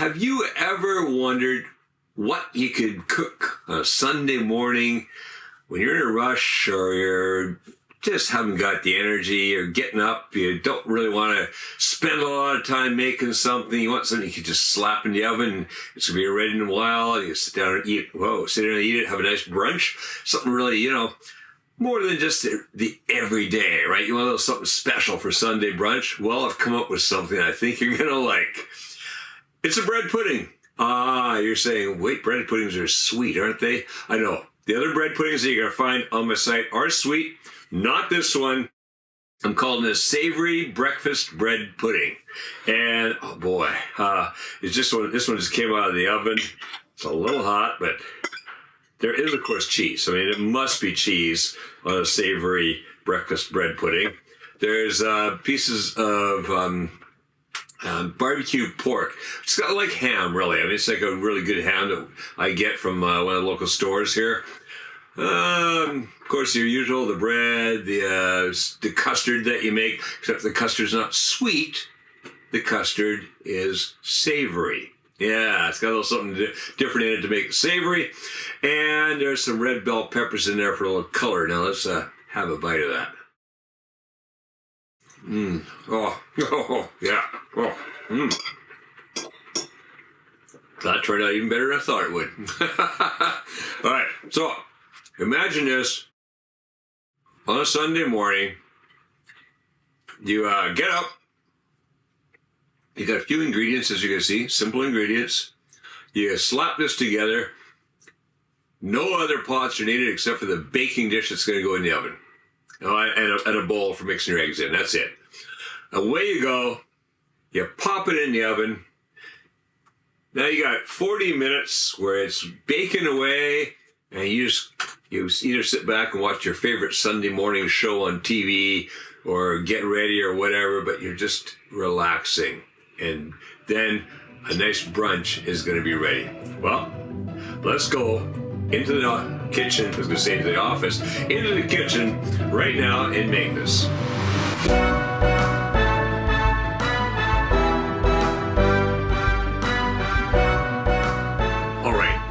Have you ever wondered what you could cook on a Sunday morning when you're in a rush or you're just haven't got the energy or getting up, you don't really want to spend a lot of time making something, you want something you can just slap in the oven, it's going to be ready in a while, you sit down and eat, sit down and eat it, have a nice brunch, something really, more than just the everyday, right? You want a little something special for Sunday brunch? Well, I've come up with something I think you're going to like. It's a bread pudding. You're saying, wait, bread puddings are sweet, aren't they? I know. The other bread puddings that you're going to find on my site are sweet. Not this one. I'm calling this Savoury Breakfast Bread Pudding. And, oh boy, it's just this one just came out of the oven. It's a little hot, but there is, of course, cheese. I mean, it must be cheese on a Savoury Breakfast Bread Pudding. There's pieces of barbecue pork. It's got like ham, really. I mean, it's like a really good ham that I get from one of the local stores here. Of course, your usual, the bread, the custard that you make, except the custard's not sweet. The custard is savory. Yeah, it's got a little something different in it to make it savory. And there's some red bell peppers in there for a little color. Now let's have a bite of that. Oh, yeah. That turned out even better than I thought it would. All right, so imagine this. On a Sunday morning, you get up. You got a few ingredients, as you can see, simple ingredients. You slap this together. No other pots are needed except for the baking dish that's going to go in the oven. And a bowl for mixing your eggs in. That's it. Away you go. You pop it in the oven. Now you got 40 minutes where it's baking away, and you either sit back and watch your favorite Sunday morning show on TV or get ready or whatever, but you're just relaxing. And then a nice brunch is going to be ready. Well, let's go into the kitchen, I was going to say into the office, into the kitchen right now and make this.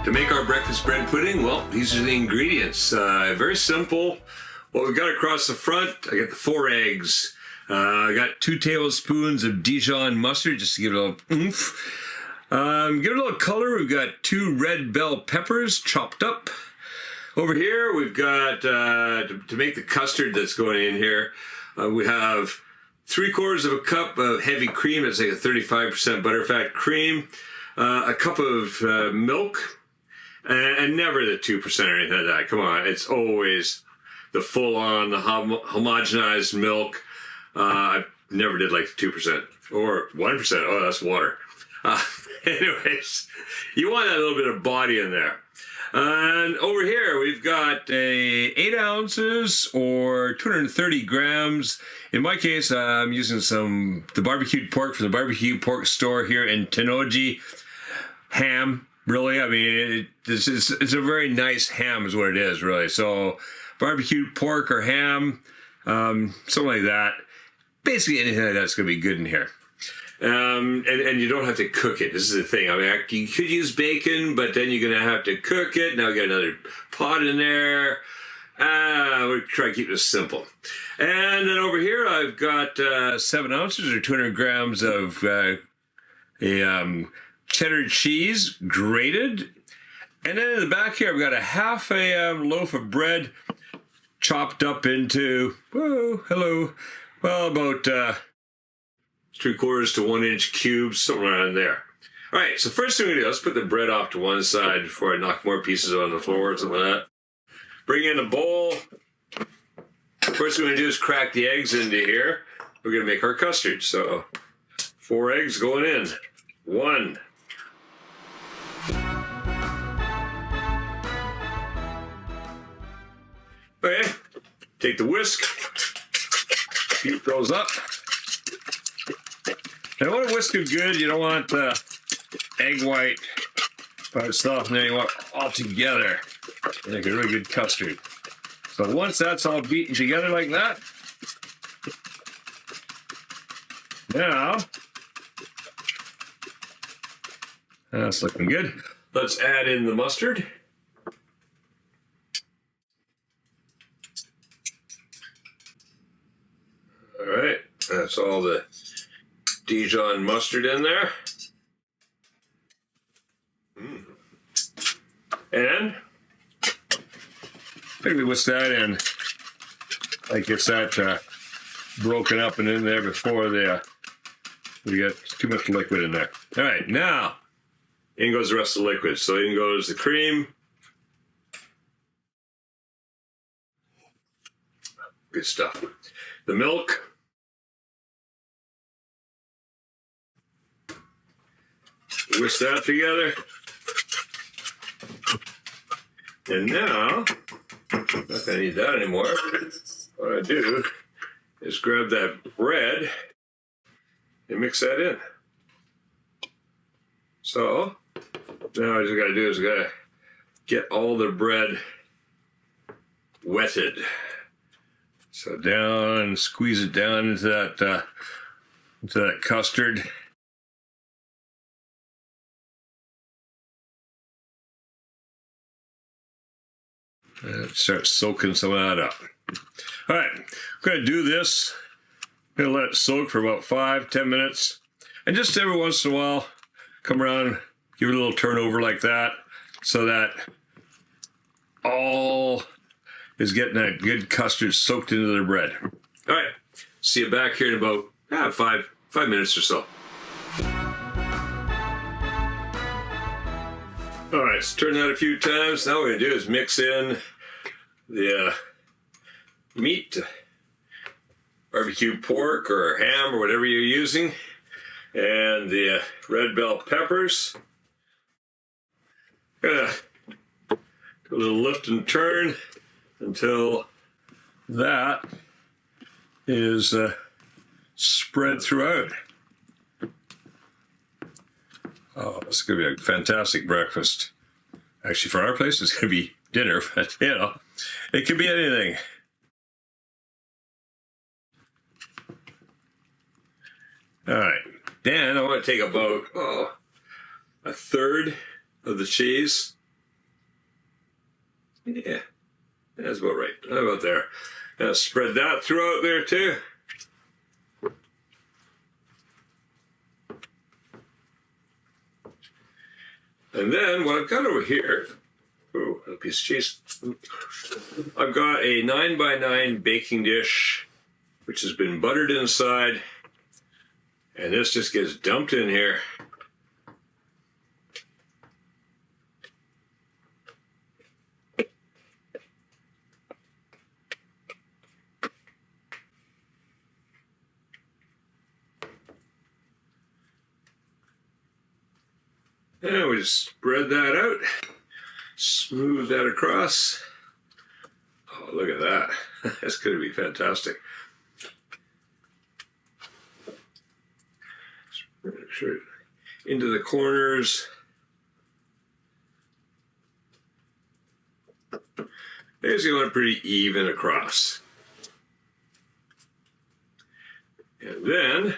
To make our breakfast bread pudding, well, these are the ingredients. Very simple. What we've got across the front, I got the 4 eggs. I got 2 tablespoons of Dijon mustard, just to give it a little oomph. Give it a little color. We've got 2 red bell peppers chopped up. Over here, we've got, to make the custard that's going in here, we have 3/4 of a cup of heavy cream. It's like a 35% butterfat cream. A cup of milk. And never the 2% or anything like that. Come on, it's always the full-on, the homogenized milk. I never did like the 2% or 1%. Oh, that's water. Anyways, you want that little bit of body in there. And over here, we've got 8 ounces or 230 grams. In my case, I'm using the barbecued pork from the barbecue pork store here in Tenoji. Ham. Really, I mean, it's a very nice ham is what it is, really. So barbecued pork or ham, something like that. Basically anything like that's going to be good in here. And you don't have to cook it. This is the thing. I mean, you could use bacon, but then you're going to have to cook it. Now we got another pot in there. We'll try to keep this simple. And then over here, I've got 7 ounces or 200 grams of cheddar cheese, grated. And then in the back here, I've got a half a loaf of bread chopped up into, about 3/4 to 1 inch cubes, somewhere around there. All right, so first thing we do, let's put the bread off to one side before I knock more pieces on the floor or something like that. Bring in a bowl. First thing we're going to do is crack the eggs into here. We're going to make our custard. So 4 eggs going in. 1. Okay, take the whisk, beat those up. And you want to whisk it good. You don't want egg white by itself, and then you want it all together. Make a really good custard. So once that's all beaten together like that, now That's looking good. Let's add in the mustard. All right, that's all the Dijon mustard in there. And maybe whisk that in. Like it's that broken up and in there before we got too much liquid in there. All right, now in goes the rest of the liquid. So in goes the cream. Good stuff. The milk. Whisk that together. And now, I'm not going to need that anymore. What I do is grab that bread and mix that in. So, now I just got to do is got to get all the bread wetted. So down, squeeze it down into that custard. And start soaking some of that up. All right, I'm going to do this. I'm going to let it soak for about 5-10 minutes. And just every once in a while, come around, give it a little turnover like that, so that all is getting that good custard soaked into the bread. All right, see you back here in about 5 minutes or so. All right, let's turn that a few times. Now what we're going to do is mix in the meat, barbecue pork or ham or whatever you're using, and the red bell peppers. Gonna do a little lift and turn until that is spread throughout. Oh, it's going to be a fantastic breakfast. Actually, for our place, it's going to be dinner, but, you know, it could be anything. All right. Then I want to take about a third of the cheese. Yeah, that's about right. How about there? Now spread that throughout there, too. And then what I've got over here, a piece of cheese. I've got a 9x9 baking dish, which has been buttered inside, and this just gets dumped in here. And we just spread that out, smooth that across. Oh, look at that. That's going to be fantastic. Make sure into the corners. Basically, want it pretty even across. And then,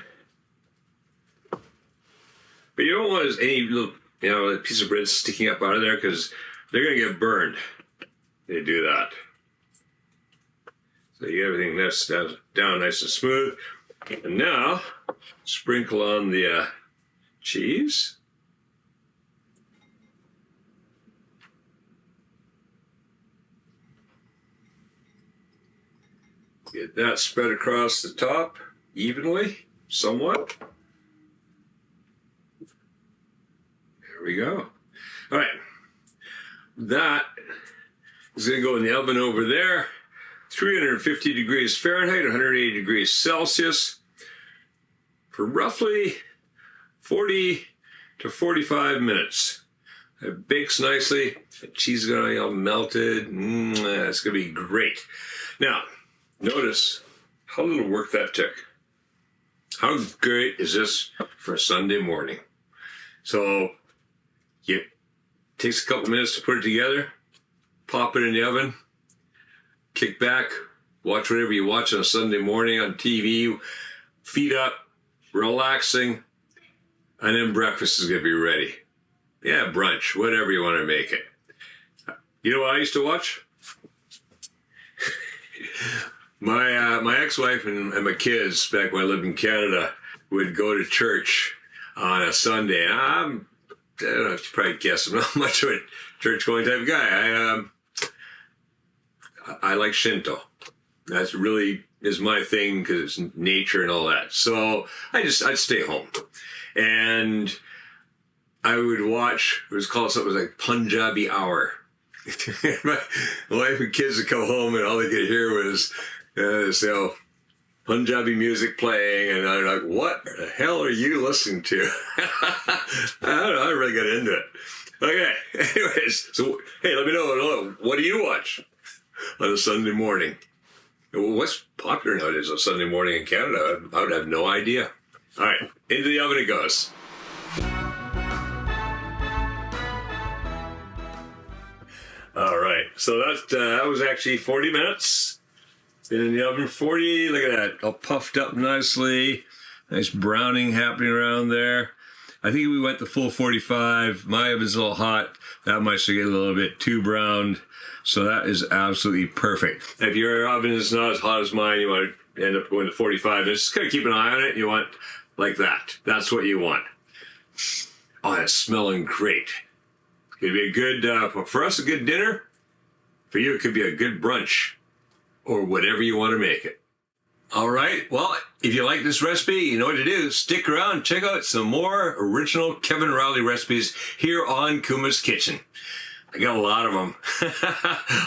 but you don't want any little, a piece of bread sticking up out of there, because they're going to get burned. They do that. So you get everything that's down nice and smooth. And now, sprinkle on the cheese. Get that spread across the top evenly, somewhat. There we go. All right. That is going to go in the oven over there. 350 degrees Fahrenheit, 180 degrees Celsius for roughly 40 to 45 minutes. It bakes nicely. The cheese is going to be all melted. It's going to be great. Now, notice how little work that took. How great is this for a Sunday morning? So, it takes a couple minutes to put it together, pop it in the oven, kick back, watch whatever you watch on a Sunday morning on TV, feet up, relaxing, and then breakfast is going to be ready. Yeah, brunch, whatever you want to make it. You know what I used to watch? My ex-wife and my kids, back when I lived in Canada, would go to church on a Sunday. And I don't know if you probably guess, I'm not much of a church-going type of guy. I like Shinto. That's really is my thing because it's nature and all that. So I'd stay home. And I would watch, it was called something like Punjabi Hour. My wife and kids would come home and all they could hear was this Punjabi music playing, and I'm like, what the hell are you listening to? I don't know, I really got into it. Okay, anyways, so hey, let me know, what do you watch on a Sunday morning? What's popular nowadays on Sunday morning in Canada? I would have no idea. All right, into the oven it goes. All right, so that was actually 40 minutes. Been in the oven 40. Look at that, all puffed up nicely. Nice browning happening around there. I think we went the full 45. My oven's a little hot. That might still get a little bit too browned. So that is absolutely perfect. If your oven is not as hot as mine, you want to end up going to 45. Just kind of keep an eye on it. You want like that. That's what you want. Oh, that's smelling great. It could be a good, for us, a good dinner. For you, it could be a good brunch or whatever you want to make it. All right. Well, if you like this recipe, you know what to do. Stick around. Check out some more original Kevin Riley recipes here on Kuma's Kitchen. I got a lot of them.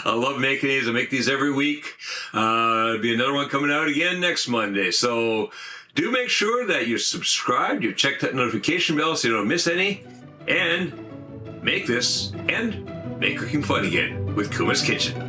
I love making these. I make these every week. There'll be another one coming out again next Monday. So do make sure that you're subscribed. You check that notification bell so you don't miss any. And make this and make cooking fun again with Kuma's Kitchen.